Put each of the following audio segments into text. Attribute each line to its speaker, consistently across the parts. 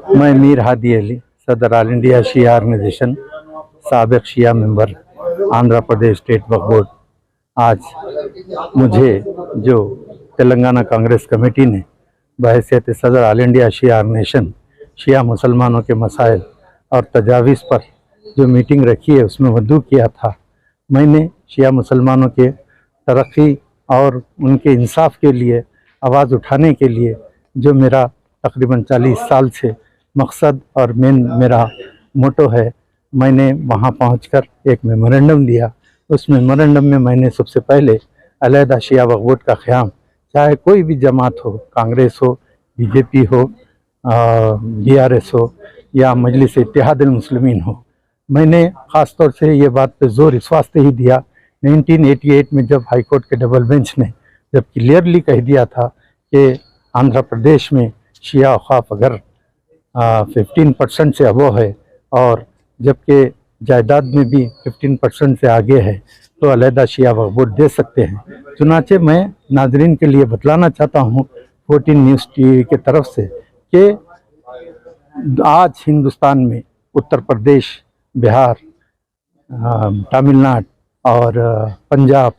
Speaker 1: मैं मीर हादी अली, सदर all India शिया organisation, साबिक शिया मेंबर, आंध्र प्रदेश स्टेट वक्फ बोर्ड। आज मुझे जो तेलंगाना कांग्रेस कमेटी ने बहैसियत सदर ऑल इंडिया शिया ऑर्गेनाइजेशन शिया मुसलमानों के मसाइल और तजावीज़ पर जो मीटिंग रखी है उसमें मदऊ किया था। मैंने शिया मुसलमानों के तरक्की और उनके इंसाफ के लिए आवाज़ उठाने के लिए जो मेरा तकरीबन 40 साल से मकसद और मेरा मोटो है, मैंने वहाँ पहुंचकर एक मेमोरेंडम दिया। उस मेमोरेंडम में मैंने सबसे पहले अलहदा शिया वक्फ बोर्ड का क़याम, चाहे कोई भी जमात हो, कांग्रेस हो, बीजेपी हो, बीआरएस हो या मजलिस इत्तेहादुल मुस्लिमीन हो, मैंने ख़ास तौर से ये बात पे ज़ोर इस वास्ते ही दिया 1988 में जब हाई कोर्ट के डबल बेंच ने जब क्लियरली कह दिया था कि आंध्र प्रदेश में शिया औक़ाफ़ अगर 15% से अबव है और जबकि जायदाद में भी 15% से आगे है तो अलहदा शिया वक्फ बोर्ड दे सकते हैं। चुनाचे मैं नाजरीन के लिए बतलाना चाहता हूँ 14 न्यूज़ टीवी के तरफ से कि आज हिंदुस्तान में उत्तर प्रदेश, बिहार, तमिलनाडु और पंजाब,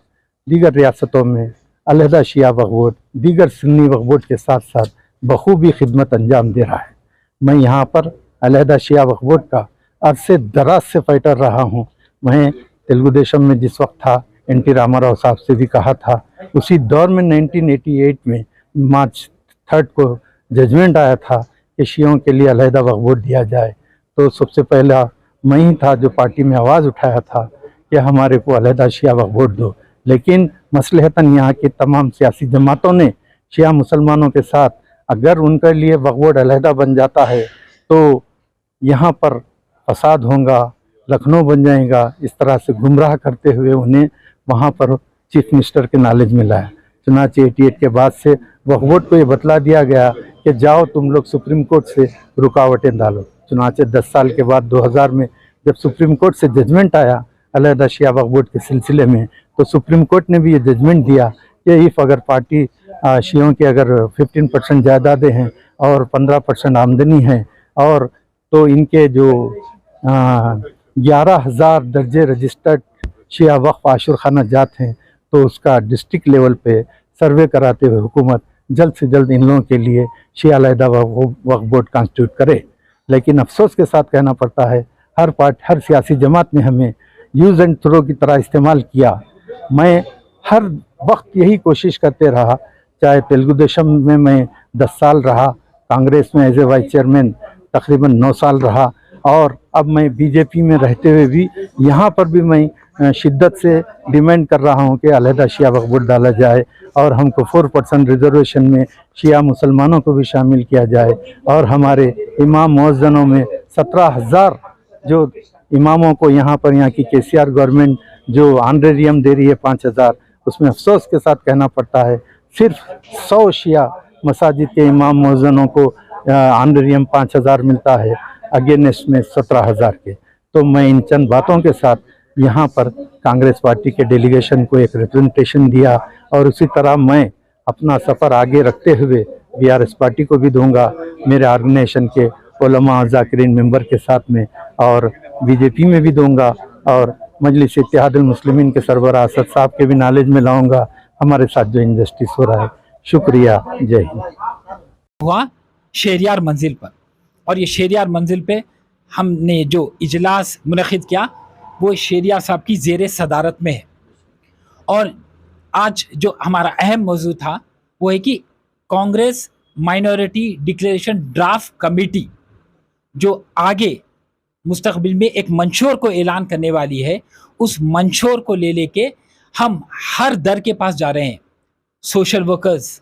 Speaker 1: दीगर रियासतों में अलहदा शिया वक्फ बोर्ड दीगर सुन्नी वक्फ बोर्ड के साथ साथ बखूबी खिदमत अंजाम दे रहा है। मैं यहाँ पर अलहदा शिया वक्फ बोर्ड का अरसे दराज से फाइटर रहा हूँ। मैं तेलुगु देशम में जिस वक्त था, एन.टी. रामाराव साहब से भी कहा था, उसी दौर में 1988 में मार्च 3 को जजमेंट आया था कि शियों के लिए अलहदा वक्फ बोर्ड दिया जाए, तो सबसे पहला मैं ही था जो पार्टी में आवाज़ उठाया था कि हमारे को अलहदा शिया वक्फ बोर्ड दो। लेकिन मसलहतन यहाँ की तमाम सियासी जमातों ने शिया मुसलमानों के साथ अगर उनके लिए वक्फ बोर्ड अलहदा बन जाता है तो यहाँ पर फसाद होगा, लखनऊ बन जाएगा, इस तरह से गुमराह करते हुए उन्हें वहाँ पर चीफ मिनिस्टर के नॉलेज में लाया। चुनाचे 88 के बाद से वक्फ बोर्ड को ये बतला दिया गया कि जाओ तुम लोग सुप्रीम कोर्ट से रुकावटें डालो। चुनाचे 10 साल के बाद 2000 में जब सुप्रीम कोर्ट से जजमेंट आया अलहदा शिया वक्फ बोर्ड के सिलसिले में, तो सुप्रीम कोर्ट ने भी ये जजमेंट दिया कि इफ़ अगर पार्टी शियों के अगर 15% जायदादें हैं और 15% आमदनी है और तो इनके जो 11,000 दर्जे रजिस्टर्ड शिया वक्फ आशुर खाना जात हैं तो उसका डिस्ट्रिक्ट लेवल पे सर्वे कराते हुए हुकूमत जल्द से जल्द इन लोगों के लिए शिया अलहदा वक्फ बोर्ड कॉन्स्टिट्यूट करे। लेकिन अफसोस के साथ कहना पड़ता है हर सियासी जमात ने हमें यूज़ एंड थ्रो की तरह इस्तेमाल किया। मैं हर वक्त यही कोशिश करते रहा, चाहे तेलुगु देशम में मैं 10 साल रहा, कांग्रेस में एज ए वाइस चेयरमैन तकरीबन 9 साल रहा और अब मैं बीजेपी में रहते हुए भी यहाँ पर भी मैं शिद्दत से डिमांड कर रहा हूँ कि अलहदा शिया वक्फ बोर्ड डाला जाए और हमको 4% रिजर्वेशन में शिया मुसलमानों को भी शामिल किया जाए और हमारे इमाम मुअज्जनों में 17,000 जो इमामों को यहाँ की केसीआर गवर्नमेंट जो ऑनरेरियम दे रही है 5,000, उसमें अफसोस के साथ कहना पड़ता है सिर्फ 100 शिया मसाजिद के इमाम मुअज्जनों को ऑनरेरियम 5,000 मिलता है अगेंस्ट में 17,000 के। तो मैं इन चंद बातों के साथ यहाँ पर कांग्रेस पार्टी के डेलीगेशन को एक रिप्रेजेंटेशन दिया और उसी तरह मैं अपना सफ़र आगे रखते हुए बीआरएस पार्टी को भी दूंगा, मेरे ऑर्गेनाइजेशन के उलमा ज़ाकिरीन मेंबर के साथ में, और बीजेपी में भी दूंगा और मजलिस इत्तेहादुल मुस्लिमीन के सरबराह असद साहब के भी नॉलेज में लाऊंगा हमारे साथ जो इनजस्टिस हो रहा है। शुक्रिया, जय हिंद।
Speaker 2: हुआ शहरियार मंजिल पर, और ये शहरियार मंजिल पे हमने जो इजलास मुनक़िद किया वो शहरियार साहब की ज़ेर सदारत में है। और आज जो हमारा अहम मौजू था वो है कि Congress minority declaration draft committee जो आगे मुस्तक़बिल में एक मंशूर को ऐलान करने वाली है, उस मंशूर को लेके हम हर दर के पास जा रहे हैं। सोशल वर्कर्स,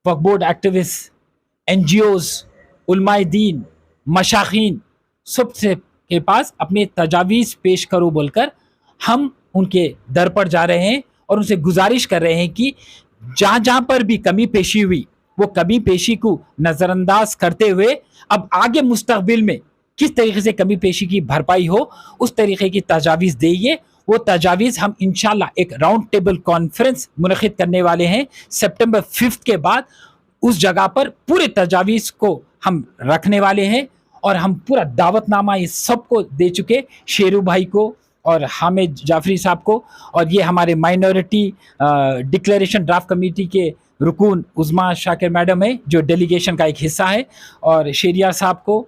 Speaker 2: वक्फ बोर्ड एक्टिविस्ट, NGOs, उलमाए दीन, मशाखीन, सबसे के पास अपने तजावीज़ पेश करो बोलकर हम उनके दर पर जा रहे हैं और उनसे गुजारिश कर रहे हैं कि जहाँ जहाँ पर भी कमी पेशी हुई वो कमी पेशी को नज़रअंदाज करते हुए अब आगे मुस्तक़बिल में किस तरीके से कमी पेशी की भरपाई हो उस तरीके की तजावीज़ देइए। वो तजावीज़ हम इंशाल्लाह एक राउंड टेबल कॉन्फ्रेंस मुनक़िद करने वाले हैं सितंबर 5 के बाद। उस जगह पर पूरे तजावीज़ को हम रखने वाले हैं और हम पूरा दावतनामा इस सब को दे चुके, शेरू भाई को और हामिद जाफरी साहब को, और ये हमारे माइनॉरिटी डिक्लेरेशन ड्राफ्ट कमेटी के रुकून उज़मा शाकिर मैडम है जो डेलीगेशन का एक हिस्सा है, और शेरियार साहब को,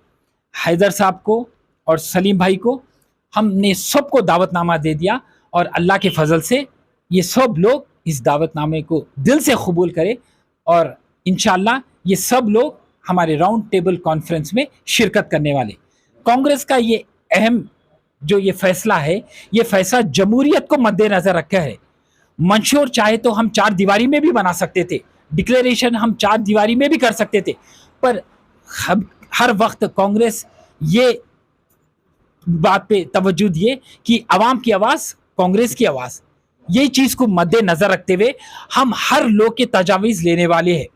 Speaker 2: हैदर साहब को और सलीम भाई को हमने सबको दावतनामा दे दिया। और अल्लाह के फजल से ये सब लोग इस दावतनामे को दिल से कबूल करें और इंशाअल्लाह ये सब लोग हमारे राउंड टेबल कॉन्फ्रेंस में शिरकत करने वाले। कांग्रेस का ये अहम जो ये फैसला है, ये फैसला जमहूरियत को मद्देनजर रखकर है। मंशूर चाहे तो हम 4 दीवारी में भी बना सकते थे, डिक्लेरेशन हम 4 दीवारी में भी कर सकते थे, पर हर वक्त कांग्रेस ये बात पे तवज्जो दिए कि आवाम की आवाज़ कांग्रेस की आवाज़, यही चीज़ को मद्देनजर रखते हुए हम हर लोग के तजावीज़ लेने वाले हैं।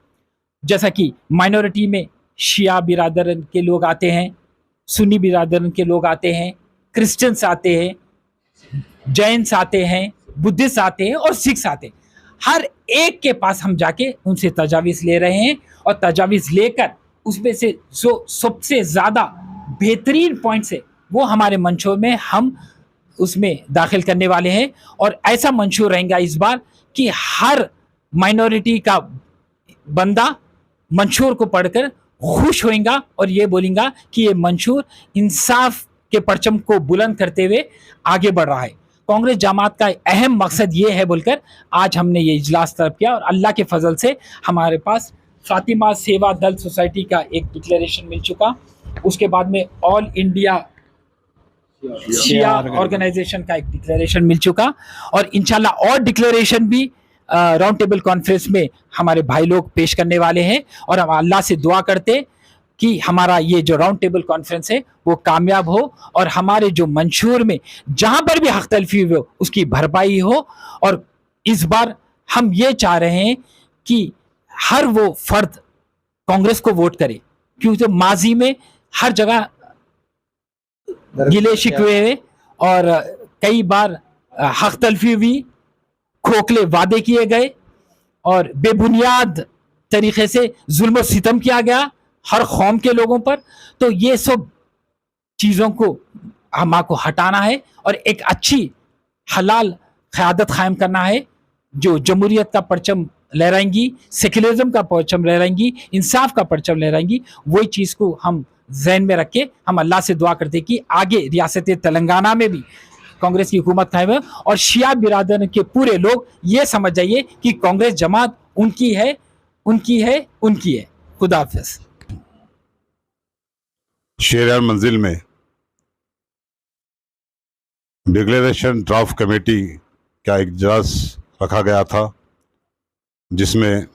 Speaker 2: जैसा कि माइनॉरिटी में शिया बिरादरन के लोग आते हैं, सुन्नी बिरादरन के लोग आते हैं, क्रिश्चियंस आते हैं, जैन्स आते हैं, बुद्धिस्ट आते हैं और सिख्स आते हैं। हर एक के पास हम जाके उनसे तजावीज़ ले रहे हैं और तजावीज़ लेकर उसमें से जो सबसे ज़्यादा बेहतरीन पॉइंट्स है वो हमारे मंशूर में हम उसमें दाखिल करने वाले हैं। और ऐसा मंशूर रहेगा इस बार कि हर माइनॉरिटी का बंदा मंशूर को पढ़कर खुश होएगा और ये बोलेगा कि ये मंशूर इंसाफ के परचम को बुलंद करते हुए आगे बढ़ रहा है। कांग्रेस जमात का अहम मकसद ये है बोलकर आज हमने ये इजलास तलब किया और अल्लाह के फजल से हमारे पास फातिमा सेवा दल सोसाइटी का एक डिक्लेरेशन मिल चुका, उसके बाद में ऑल इंडिया शिया ऑर्गेनाइजेशन का एक डिक्लेरेशन मिल चुका, और इंशाल्लाह और डिक्लेरेशन भी राउंड टेबल कॉन्फ्रेंस में हमारे भाई लोग पेश करने वाले हैं। और हम अल्लाह से दुआ करते कि हमारा ये जो राउंड टेबल कॉन्फ्रेंस है वो कामयाब हो और हमारे जो मंशूर में जहाँ पर भी हक तलफी हो उसकी भरपाई हो। और इस बार हम ये चाह रहे हैं कि हर वो फर्द कांग्रेस को वोट करे, क्योंकि तो माजी में हर जगह गिले शिकवे हुए और कई बार हक तलफी हुई, खोखले वादे किए गए और बेबुनियाद तरीके से जुल्म सितम किया गया हर कौम के लोगों पर। तो ये सब चीज़ों को हमारे को हटाना है और एक अच्छी हलाल क़यादत कायम करना है जो जमहूरियत का परचम लहराएंगी, सेकुलरिज्म का परचम लहराएंगी, इंसाफ का परचम लहराएंगी। वही चीज़ को हम जहन में रख के हम अल्लाह से दुआ करते कि आगे रियासत तेलंगाना में भी कांग्रेस की हुकूमत कायम है और शिया बिरादर के पूरे लोग ये समझ जाइए कि कांग्रेस जमात उनकी है, उनकी है, उनकी है। खुदा हाफिज़।
Speaker 3: शेरियार मंजिल में डिक्लेरेशन ड्राफ्ट कमेटी का एक इजलास रखा गया था, जिसमें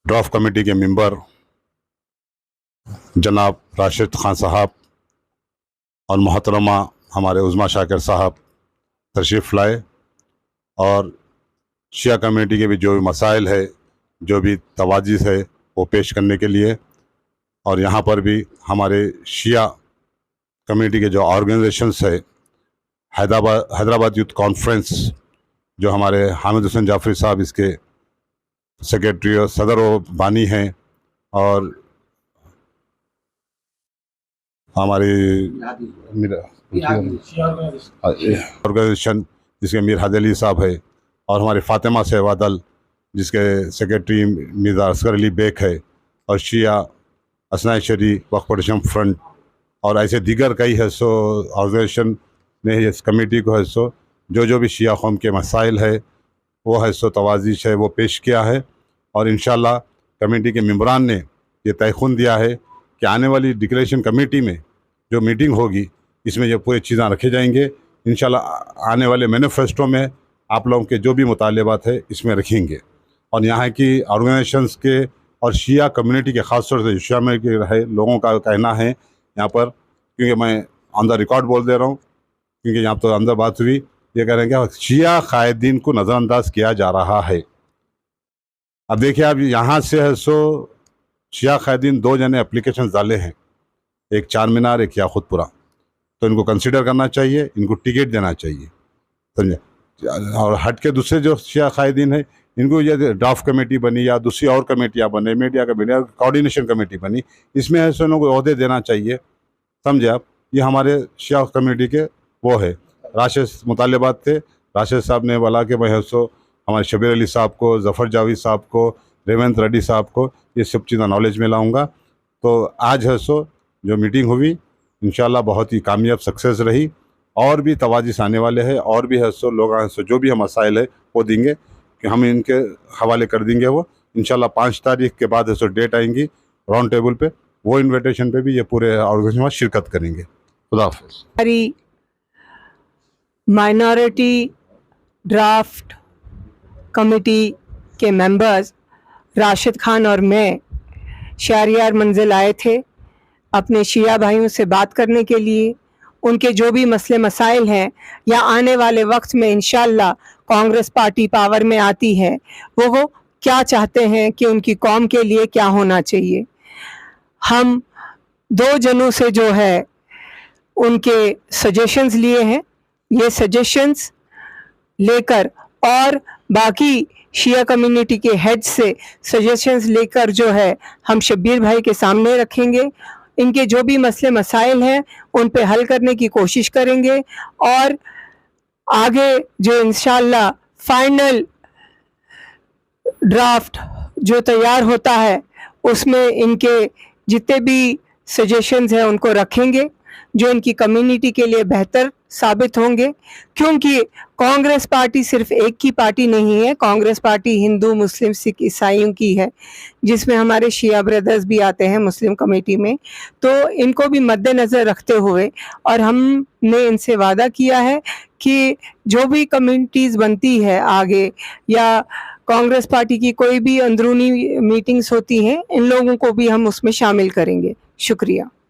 Speaker 3: ड्राफ्ट कमेटी के मेंबर जनाब राशिद खान साहब और मोहतरमा हमारे उज़मा शाकिर साहब तशरीफ़ लाए और शिया कमेटी के भी जो भी मसाइल है, जो भी तवाजीज़ है वो पेश करने के लिए, और यहाँ पर भी हमारे शिया कमेटी के जो ऑर्गेनाइजेशंस है, हैदराबाद यूथ कॉन्फ्रेंस जो हमारे हामिद हुसैन जाफरी साहब इसके सेक्रेटरी और सदर व बानी हैं, और हमारी ऑर्गेनाइजेशन जिसके मीर हादी अली साहब है, और हमारे फातिमा सेवा दल जिसके सेक्रेटरी मीर असगर अली बेग है, और शिया असनाए शरी वक्फ परचम फ्रंट और ऐसे दीगर कई है सो ऑर्गेनाइजेशन ने इस कमेटी को है सो जो भी शिया कौम के मसाइल है वो है सो तवाज़ीश है वो पेश किया है। और इंशाअल्लाह कमेटी के मेंबरान ने ये तयख़ुन दिया है कि आने वाली डिक्लेरेशन कमेटी में जो मीटिंग होगी इसमें ये पूरी चीज़ें रखे जाएंगे। इंशाअल्लाह आने वाले मैनिफेस्टो में आप लोगों के जो भी मुतालबात है इसमें रखेंगे, और यहाँ की ऑर्गेनाइजेशंस के और शिया कम्युनिटी के ख़ास तौर से शिया में के रहे लोगों का कहना है यहाँ पर, क्योंकि मैं ऑन द रिकॉर्ड बोल दे रहा हूँ क्योंकि यहाँ तो अंदर बात हुई, ये कह रहे हैं कि शिया कायदीन को नज़रअंदाज किया जा रहा है। अब देखिए अब यहाँ से है सो शिया कायदीन 2 जने एप्लीकेशन डाले हैं, एक चार मीनार एक याखुतपुरा, तो इनको कंसिडर करना चाहिए, इनको टिकट देना चाहिए, समझे। और हट के दूसरे जो शिया कायदीन है इनको ये ड्राफ्ट कमेटी बनी या दूसरी और कमेटियाँ बने, मीडिया कमेटी या कोऑर्डिनेशन कमेटी बनी, इसमें ऐसे लोगों को ओहदे देना चाहिए, समझे आप। ये हमारे शिया कम्युनिटी के वो है राशिद मुतालबात थे। राशिद साहब ने बोला कि मैं है सो हमारे शबीर अली साहब को, ज़फ़र जावेद साहब को, रेवंत रेड्डी साहब को ये सब चीज़ें नॉलेज में लाऊंगा। तो आज है सो जो मीटिंग हुई इंशाल्लाह बहुत ही कामयाब सक्सेस रही, और भी तवाजिस आने वाले हैं, और भी है सो लोग हैं सो जो भी हम मसाइल है वो देंगे कि हम इनके हवाले कर देंगे। वो इंशाल्लाह 5 तारीख के बाद है सो डेट आएंगी राउंड टेबल पे, वो इन्विटेशन पे भी ये पूरे ऑर्गेनाइजेशन शिरकत करेंगे। खुदा हाफिज़।
Speaker 4: हमारी माइनॉरिटी ड्राफ्ट कमेटी के मेंबर्स राशिद खान और मैं शहरियार मंजिल आए थे अपने शिया भाइयों से बात करने के लिए। उनके जो भी मसले मसाइल हैं या आने वाले वक्त में इंशाल्लाह कांग्रेस पार्टी पावर में आती है वो क्या चाहते हैं कि उनकी कौम के लिए क्या होना चाहिए। हम 2 जनों से जो है उनके सजेशंस लिए हैं। ये सजेशंस लेकर और बाकी शिया कम्युनिटी के हेड से सजेशंस लेकर जो है हम शब्बीर भाई के सामने रखेंगे। इनके जो भी मसले मसाइल हैं उन पे हल करने की कोशिश करेंगे, और आगे जो इंशाल्लाह फाइनल ड्राफ्ट जो तैयार होता है उसमें इनके जितने भी सजेशंस हैं उनको रखेंगे जो इनकी कम्युनिटी के लिए बेहतर साबित होंगे। क्योंकि कांग्रेस पार्टी सिर्फ एक की पार्टी नहीं है, कांग्रेस पार्टी हिंदू, मुस्लिम, सिख, ईसाइयों की है, जिसमें हमारे शिया ब्रदर्स भी आते हैं मुस्लिम कमेटी में। तो इनको भी मद्देनज़र रखते हुए और हमने इनसे वादा किया है कि जो भी कम्युनिटीज़ बनती है आगे या कांग्रेस पार्टी की कोई भी अंदरूनी मीटिंग्स होती हैं, इन लोगों को भी हम उसमें शामिल करेंगे। शुक्रिया।